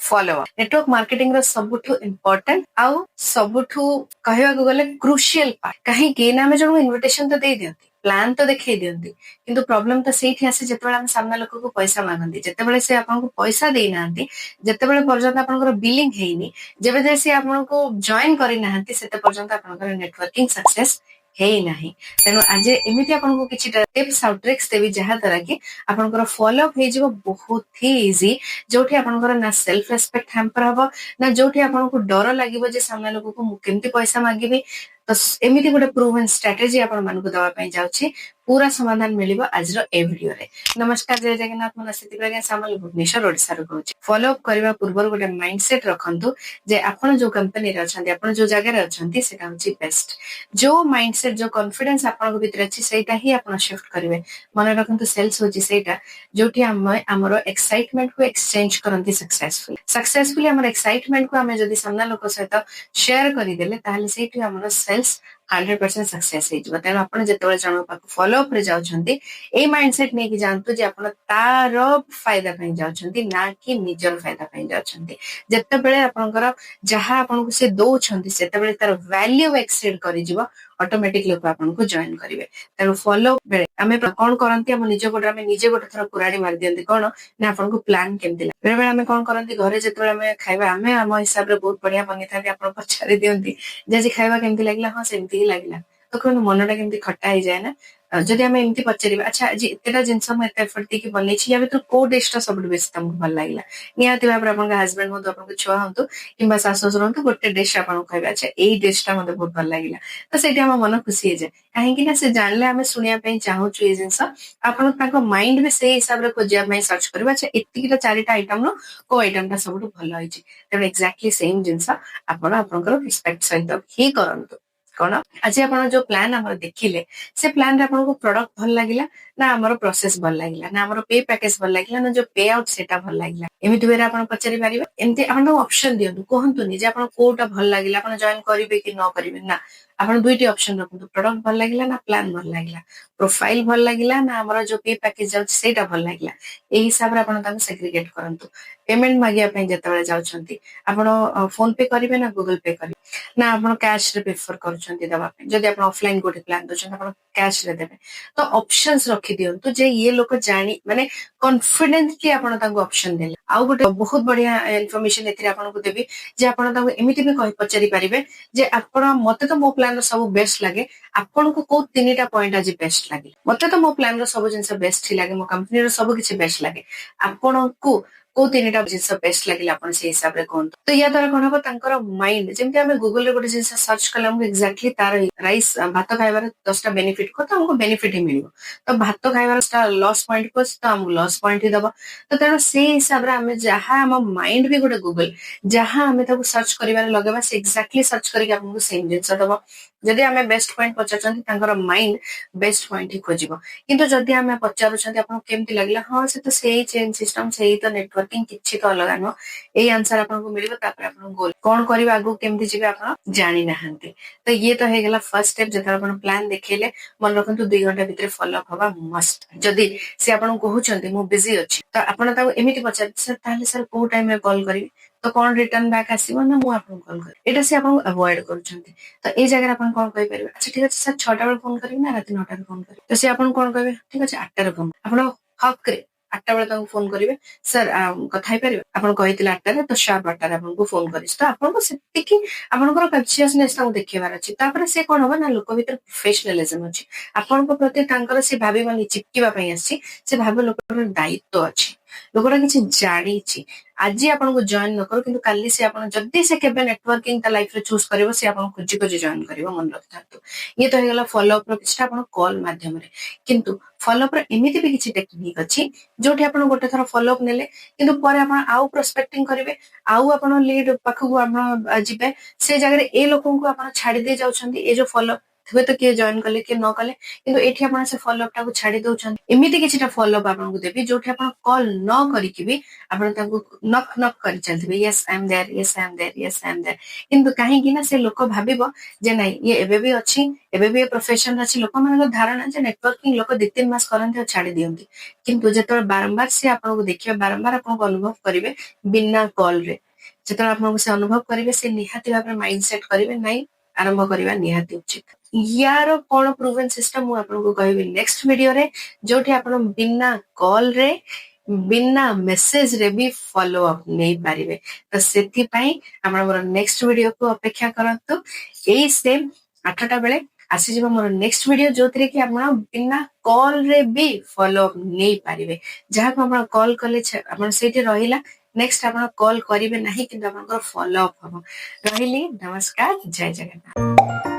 follow up network marketing ର ସବୁଠୁ important ଆଉ ସବୁଠୁ କହିବାକୁ ଗଲେ crucial part କାହିଁକି ନା ଆମେ ଜଣଙ୍କୁ invitation ତ ଦେଇ ଦିଅନ୍ତି ପ୍ଲାନ୍ ତ ଦେଖେଇ ଦିଅନ୍ତି କିନ୍ତୁ ପ୍ରୋବ୍ଲେମ ତ ସେଇଠି ଆସେ ଯେତେବେଳେ ଆମେ ସାମ୍ନା ଲୋକକୁ ପଇସା ମାଗନ୍ତି ଯେତେବେଳେ ସେ ଆପଣଙ୍କୁ ପଇସା ଦେଇନାହାନ୍ତି ଯେତେବେଳେ ପର୍ଯ୍ୟନ୍ତ ଆପଣଙ୍କର ବିଲିଂ ହେଇନି ଯେବେ ଯାଏ ସେ ଆପଣଙ୍କୁ ଜଏନ୍ କରିନାହାନ୍ତି ସେତେ ପର୍ଯ୍ୟନ୍ତ ଆପଣଙ୍କର ନେଟୱାର୍କିଂ ସକ୍ସେସ୍ ହେଇନାହିଁ ତେଣୁ ଆଜି ଏମିତି ଆପଣଙ୍କୁ କିଛିଟା ଟିପ୍ସ ଆଉ ଟ୍ରିକ୍ସ ଦେବି ଯାହା ଦ୍ୱାରା କି ଆପଣଙ୍କର ଫଲୋ ଅପ୍ ହେଇଯିବ ବହୁତ ହି ଇଜି ଯୋଉଠି ଆପଣଙ୍କର ନା ସେଲ୍ଫ ରେସ୍ପେକ୍ଟ ହ୍ୟାମ୍ପର ହବ ନା ଯୋଉଠି ଆପଣଙ୍କୁ ଡର ଲାଗିବ ଯେ ସାମ୍ନା ଲୋକକୁ ମୁଁ କେମିତି ପଇସା ମାଗିବି ତ ଏମିତି ଗୋଟେ ପ୍ରୁଭନ୍ ଷ୍ଟ୍ରାଟେଜି ଆପଣମାନଙ୍କୁ ଦେବା ପାଇଁ ଯାଉଛି पूरा समाधान मिलिबो आजरो ए वीडियो रे नमस्कार जय जगन्नाथ मन स्थिति प्रज्ञा सामल भुवनेश्वर ओडिसा रो कहूची फॉलो अप करबा पूर्व गोटे माइंडसेट रखंतु जे आपण जो कंपनी रे अछंती आपण जो जगह रे अछंती सेटा होची बेस्ट जो माइंडसेट जो कॉन्फिडेंस आपण को भीतर अछि सेटा ही आपण शिफ्ट करिवे मन रखंतु सेल्स होची सेटा जोठी हमरो एक्साइटमेंट को एक्सचेंज करंती सक्सेसफुली हमर एक्साइटमेंट को हमें जदी सामना लोक सहित शेयर करि देले ताहले सेठी हमरो सेल्स 100% सक्सेस ହେଇଯିବ ତେଣୁ ଆପଣ ଯେତେବେଳେ ଜଣଙ୍କ ପାଖକୁ ଫଲୋ ଅପ ରେ ଯାଉଛନ୍ତି ଏଇ ମାଇଣ୍ଡସେଟ ନେଇକି ଯାଆନ୍ତୁ ଯେ ଆପଣ ତାର ଫାଇଦା ପାଇଁ ଯାଉଛନ୍ତି ନା କି ନିଜର ଫାଇଦା ପାଇଁ ଯାଉଛନ୍ତି ଯେତେବେଳେ ଆପଣଙ୍କର ଯାହା ଆପଣଙ୍କୁ ସେ ଦଉଛନ୍ତି ସେତେବେଳେ ତାର ଭ୍ୟାଲ୍ୟୁ ଏକ୍ସିଡ କରିଯିବ ଅଟୋମେଟିକ ଲୋକ ଆପଣଙ୍କୁ ଜଏନ କରିବେ ତେଣୁ ଫଲୋ ବେଳେ ଆମେ କଣ କରନ୍ତି ଆମ ନିଜ ଗୋଡରେ ଆମେ ନିଜେ ଗୋଟେ ଥର କୁରାଡି ମାରି ଦିଅନ୍ତି କଣ ନା ଆପଣଙ୍କୁ ପ୍ଲାନ କେମିତି ଲାଗେ ବେଳେବେଳେ ଆମେ କଣ କରନ୍ତି ଘରେ ଯେତେବେଳେ ଆମେ ଖାଇବା ଆମେ ଆମ ହିସାବରେ ବହୁତ ବଢିଆ ବନେଇଥାନ୍ତି ଆପଣ ପଚାରି ଦିଅନ୍ତି ଯେ ଆଜି ଖାଇବା କେମିତି ଲାଗିଲା ହଁ ସେମିତି ହିଁ ଲାଗିଲା ତ କଣ ମନଟା କେମିତି ଖଟା ହେଇଯାଏ ନା ଯଦି ଆମେ ଏମିତି ପଚାରିବା ଆଚ୍ଛା ଆଜି ଏତେଟା ଜିନିଷ ମୁଁ ଏତେ ଏଫର୍ଟ ଦେଇକି ବନେଇଛି ୟା ଭିତରୁ କୋଉ ଡିଶଟା ସବୁଠୁ ବେଶୀ ତମକୁ ଭଲ ଲାଗିଲା ନିହାତି ଭାବରେ ଆପଣଙ୍କ ହଜବେଣ୍ଡ ହୁଅନ୍ତୁ ଆପଣଙ୍କ ଛୁଆ ହୁଅନ୍ତୁ କିମ୍ବା ଶାଶୁ ଶ୍ୱଶୁର ହୁଅନ୍ତୁ ଗୋଟେ ଡିଶ ଆପଣଙ୍କୁ କହିବେ ଆଚ୍ଛା ଏଇ ଡିଶଟା ମତେ ବହୁତ ଭଲ ଲାଗିଲା ତ ସେଇଠି ଆମ ମନ ଖୁସି ହେଇଯାଏ କାହିଁକି ନା ସେ ଜାଣିଲେ ଆମେ ଶୁଣିବା ପାଇଁ ଚାହୁଁଛୁ ଏଇ ଜିନିଷ ଆପଣ ତାଙ୍କ ମାଇଣ୍ଡ ବି ସେଇ ହିସାବରେ ଖୋଜିବା ପାଇଁ ସର୍ଚ୍ଚ କରିବ ଆଚ୍ଛା ଏତିକିଟା ଚାରିଟା ଆଇଟମରୁ କୋଉ ଆଇଟମଟା ସବୁଠୁ ଭଲ ହେଇଛି ତେଣୁ ଏକ୍ଜାକ୍ଟଲି ସେମ୍ ଜିନିଷ ଆପଣ ଆପଣଙ୍କର ରିସ୍ପେକ୍ଟ ସହିତ ହିଁ କରନ୍ତୁ କଣ ଆଜି ଆପଣ ଯୋଉ ପ୍ଲାନ ଆମର ଦେଖିଲେ ସେ ପ୍ଲାନରେ ଆପଣଙ୍କୁ ପ୍ରଡକ୍ଟ ଭଲ ଲାଗିଲା ନା ଆମର ପ୍ରୋସେସ ଭଲ ଲାଗିଲା ନା ଆମର ପେ ପ୍ୟାକେଜ ଭଲ ଲାଗିଲା ନା ଯୋଉ ପେ ଆଉଟ ସେଟା ଭଲ ଲାଗିଲା ଏମିତି ୱେରେ ଆପଣ ପଚାରି ପାରିବେ ଏମିତି ଆପଣ ଅପସନ ଦିଅନ୍ତୁ କୁହନ୍ତୁନି ଯେ ଆପଣ କୋଉଟା ଭଲ ଲାଗିଲା ଆପଣ ଜଏନ କରିବେ କି ନ କରିବେ ନା ଆପଣ ଦୁଇଟି ଅପସନ ରଖନ୍ତୁ ପ୍ରଡକ୍ଟ ଭଲ ଲାଗିଲା ନା ପ୍ଲାନ ଭଲ ଲାଗିଲା ପ୍ରୋଫାଇଲ ଭଲ ଲାଗିଲା ନା ଆମର ଯୋଉ ପେ ପ୍ୟାକେଜ ଯାଉଛି ସେଇଟା ଭଲ ଲାଗିଲା ଏଇ ହିସାବରେ ଆପଣ ତାକୁ ସେଗ୍ରିଗେଟ କରନ୍ତୁ ପେମେଣ୍ଟ ମାଗିବା ପାଇଁ ଯେତେବେଳେ ଯାଉଛନ୍ତି ଆପଣ ଫୋନ ପେ କରିବେ ନା ଗୁଗଲ ପେ କରିବେ ନା ଆପଣ କ୍ୟାଶ ରେ ପ୍ରିଫର କରୁଛନ୍ତି ଦେବା ପାଇଁ ଯଦି ଆପଣ ଅଫଲାଇନ ଗୋଟେ ପ୍ଲାନ ଦଉଛନ୍ତି ଆପଣ କ୍ୟାଶ ରେ ଦେବେ ତ ଅପସନ୍ସ ରଖିଦିଅନ୍ତୁ ଯେ ଇଏ ଲୋକ ଜାଣି ମାନେ କନଫିଡେଣ୍ଟଲି ଆପଣ ତାଙ୍କୁ ଅପସନ ଦେଲେ ଆଉ ଗୋଟେ ବହୁତ ବଢିଆ ଇନଫର୍ମେସନ ଏଥିରେ ଆପଣଙ୍କୁ ଦେବି ଯେ ଆପଣ ତାଙ୍କୁ ଏମିତି ବି ପଚାରି ପାରିବେ ଯେ ଆପଣ ମତେ ତ ମୋ ପ୍ଲାନ ର ସବୁ ବେଷ୍ଟ ଲାଗେ ଆପଣଙ୍କୁ କୋଉ ତିନିଟା ପଏଣ୍ଟ ଆଜି ବେଷ୍ଟ ଲାଗେ ମତେ ତ ମୋ ପ୍ଲାନ ର ସବୁ ଜିନିଷ ବେଷ୍ଟ ହିଁ ଲାଗେ ମୋ କମ୍ପାନୀର ସବୁ କିଛି ବେଷ୍ଟ ଲାଗେ ଆପଣଙ୍କୁ କୋଉ ତିନିଟା ଜିନିଷ ବେଷ୍ଟ ଲାଗିଲା ଆପଣ ସେଇ ହିସାବରେ କୁହନ୍ତୁ ତ ୟା ଦ୍ୱାରା କଣ ହବ ତାଙ୍କର ମାଇଣ୍ଡ ଯେମିତି ଆମେ ଗୁଗଲରେ ଗୋଟେ ଜିନିଷ ସର୍ଚ୍ଚ କଲେ ଆମକୁ ଏକ୍ଜାକ୍ଟଲି ତାର ରାଇସ୍ ଭାତ ଖାଇବାର 10ଟା ବେନିଫିଟ କୁହ ତ ଆମକୁ ବେନିଫିଟ ହିଁ ମିଳିବ ତ ଭାତ ଖାଇବାର ଲସ୍ ପଏଣ୍ଟ କୁହ ତ ଆମକୁ ଲସ୍ ପଏଣ୍ଟ ହିଁ ଦବ ତ ତେଣୁ ସେଇ ହିସାବରେ ଆମେ ଯାହା ଆମ ମାଇଣ୍ଡ ବି ଗୋଟେ ଗୁଗଲ ଯାହା ଆମେ ତାକୁ ସର୍ଚ୍ଚ କରିବାରେ ଲଗେଇବା ସେ ଏକ୍ଜାକ୍ଟଲି ସର୍ଚ୍ଚ କରିକି ଆପଣଙ୍କୁ ସେମ୍ ଜିନିଷ ଦବ ଯଦି ଆମେ ବେଷ୍ଟ ପଏଣ୍ଟ ପଚାରୁଛନ୍ତି ତାଙ୍କର ମାଇଣ୍ଡ ବେଷ୍ଟ ପଏଣ୍ଟ ହିଁ ଖୋଜିବ କିନ୍ତୁ ଯଦି ଆମେ ପଚାରୁଛନ୍ତି ଆପଣଙ୍କୁ କେମିତି ଲାଗିଲା ହଁ ସେ ତ ସେଇ ଚେନ୍ ସିଷ୍ଟମ ସେଇ ତ ନେଟୱାର୍କିଂ କିଛି ତ ଅଲଗା ନୁହଁ ଏଇ ଆନ୍ସର ଆପଣଙ୍କୁ ମିଳିବ ତାପରେ ଆପଣ ଗୋଲ କଣ କରିବେ ଆଗକୁ କେମିତି ଯିବେ ଆପଣ ଜାଣିନାହାନ୍ତି ତ ଇଏ ତ ହେଇଗଲା ଫର୍ଷ୍ଟ ଷ୍ଟେପ ଯେତେବେଳେ ଆପଣ ପ୍ଲାନ ଦେଖେଇଲେ ମନେ ରଖନ୍ତୁ 2 ଘଣ୍ଟା ଭିତରେ ଫଲୋ ଅପ୍ ହବା ମଷ୍ଟ ଯଦି ସେ ଆପଣଙ୍କୁ କହୁଛନ୍ତି ମୁଁ ବିଜି ଅଛି ତ ଆପଣ ତାକୁ ଏମିତି ପଚାରିବେ ସାର୍ ତାହେଲେ ସାର୍ କୋଉ ଟାଇମରେ କଲ୍ କରିବି ତ କଣ ରିଟର୍ନ ବ୍ୟାକ୍ ଆସିବ ନା ମୁଁ ଆପଣଙ୍କୁ କଲ୍ କରିବି ଏଇଟା ସେ ଆପଣଙ୍କୁ ଆଭଏଡ କରୁଛନ୍ତି ତ ଏଇ ଜାଗାରେ ଆପଣ କଣ କହିପାରିବେ ଆଚ୍ଛା ଠିକ ଅଛି ସାର୍ 6ଟା ବେଳେ ଫୋନ କରିବି ନା ରାତି 9ଟାରେ ଫୋନ କରିବି ତ ସେ ଆପଣଙ୍କୁ କଣ କହିବେ ଠିକ ଅଛି 8ଟାରେ ଫୋନ ଆପଣ ହକରେ 8ଟା ବେଳେ ତାଙ୍କୁ ଫୋନ କରିବେ ସାର୍ କଥା ହେଇପାରିବେ ଆପଣ କହିଥିଲେ 8ଟାରେ ତ ସାର୍ପ 8ଟାରେ ଆପଣଙ୍କୁ ଫୋନ କରିଛି ତ ଆପଣଙ୍କୁ ସେତିକି ଆପଣଙ୍କର କନସିୟସନେସ ତାଙ୍କୁ ଦେଖେଇବାର ଅଛି ତାପରେ ସେ କଣ ହବ ନା ଲୋକ ଭିତରେ ପ୍ରଫେସନାଲିଜମ ଅଛି ଆପଣଙ୍କ ପ୍ରତି ତାଙ୍କର ସେ ଭାବିବନି ଚିପକିବା ପାଇଁ ଆସିଛି ସେ ଭାବିବ ଲୋକର ଦାୟିତ୍ୱ ଅଛି ଲୋକଟା କିଛି ଜାଣିଛି ଆଜି ଆପଣଙ୍କୁ ଜଏନ ନ କରୁ କିନ୍ତୁ କାଲି ସେ ଆପଣ ଯଦି ସେ କେବେ ନେଟୱାର୍କିଂ ତା ଲାଇଫରେ ଚୁଜ କରିବ ସେ ଆପଣଙ୍କୁ ଖୋଜି ଖୋଜି ଜଏନ କରିବ ମନେ ରଖିଥାନ୍ତୁ ଇଏ ତ ହେଇଗଲା ଫଲୋ ଅପ ର କିଛିଟା ଆପଣ କଲ ମାଧ୍ୟମରେ କିନ୍ତୁ ଫଲୋ ଅପ ର ଏମିତି ବି କିଛି ଟେକ୍ନିକ ଅଛି ଯୋଉଠି ଆପଣ ଗୋଟେ ଥର ଫଲୋ ଅପ ନେଲେ କିନ୍ତୁ ପରେ ଆପଣ ଆଉ ପ୍ରୋସ୍ପେକ୍ଟିଂ କରିବେ ଆଉ ଆପଣ ଲିଡ୍ ପାଖକୁ ଆପଣ ଯିବେ ସେ ଜାଗାରେ ଏ ଲୋକଙ୍କୁ ଆପଣ ଛାଡି ଦେଇ ଯାଉଛନ୍ତି ଏ ଯୋଉ ଫଲୋ ହୁଏତ କିଏ ଜଏନ୍ କଲେ କିଏ ନ କଲେ, କିନ୍ତୁ ଏଠି ଆପଣ ସେ ଫଲୋ ଅପ୍ ଟାକୁ ଛାଡି ଦଉଛନ୍ତି। ଏମିତି କିଛିଟା ଫଲୋ ଅପ୍ ଆପଣଙ୍କୁ ଦେବି ଯୋଉଠି ଆପଣ କଲ୍ ନ କରିକି ବି ଆପଣ ତାଙ୍କୁ ନକ୍ ନକ୍ କରି ଚାଲିଥିବେ, yes I am there, yes I am there, yes I am there. କିନ୍ତୁ କାହିଁକି ନା ସେ ଲୋକ ଭାବିବ ଯେ ନାଇଁ ଇଏ ଏବେ ବି ଅଛି, ଏବେ ବି ଏ ପ୍ରଫେସନ ଅଛି। ଲୋକମାନଙ୍କର ଧାରଣା ଯେ ନେଟୱାର୍କିଂ ଲୋକ 2-3 ମାସ କରନ୍ତି ଆଉ ଛାଡି ଦିଅନ୍ତି, କିନ୍ତୁ ଯେତେବେଳେ ବାରମ୍ବାର ସେ ଆପଣଙ୍କୁ ଦେଖିବେ, ବାରମ୍ବାର ଆପଣଙ୍କୁ ଅନୁଭବ କରିବେ ବିନା କଲ୍ ରେ, ଯେତେବେଳେ ଆପଣଙ୍କୁ ସେ ଅନୁଭବ କରିବେ, ସେ ନିହାତି ଭାବରେ ମାଇଣ୍ଡ ସେଟ୍ କରିବେ ନାଇଁ ଆରମ୍ଭ କରିବା ନିହାତି ଉଚିତ। ୟାର କଣ ପ୍ରୁଭେନ୍ ସିଷ୍ଟମ ମୁଁ ଆପଣଙ୍କୁ କହିବି ନେକ୍ସଟ ଭିଡିଓରେ, ଯୋଉଠି ଆପଣ ବିନା କଲ ରେ ବିନା ମେସେଜ ରେ ବି ଫଲୋ ଅପ୍ ନେଇପାରିବେ। ତ ସେଥିପାଇଁ ଆପଣ ମୋର ନେକ୍ସଟ ଭିଡିଓକୁ ଅପେକ୍ଷା କରନ୍ତୁ। ଏଇ ସେମ୍ 8ଟା ବେଳେ ଆସିଯିବ ମୋର ନେକ୍ସଟ ଭିଡିଓ, ଯୋଉଥିରେ କି ଆପଣ ବିନା କଲ ରେ ବି ଫଲୋ ଅପ୍ ନେଇପାରିବେ। ଯାହାକୁ ଆପଣ କଲ୍ କଲେ ଆପଣ ସେଇଠି ରହିଲା, ନେକ୍ସଟ ଆପଣ କଲ୍ କରିବେ ନାହିଁ, କିନ୍ତୁ ଆପଣଙ୍କର ଫଲୋ ଅପ୍ ହବ। ରହିଲି, ନମସ୍କାର, ଜୟ ଜଗନ୍ନାଥ।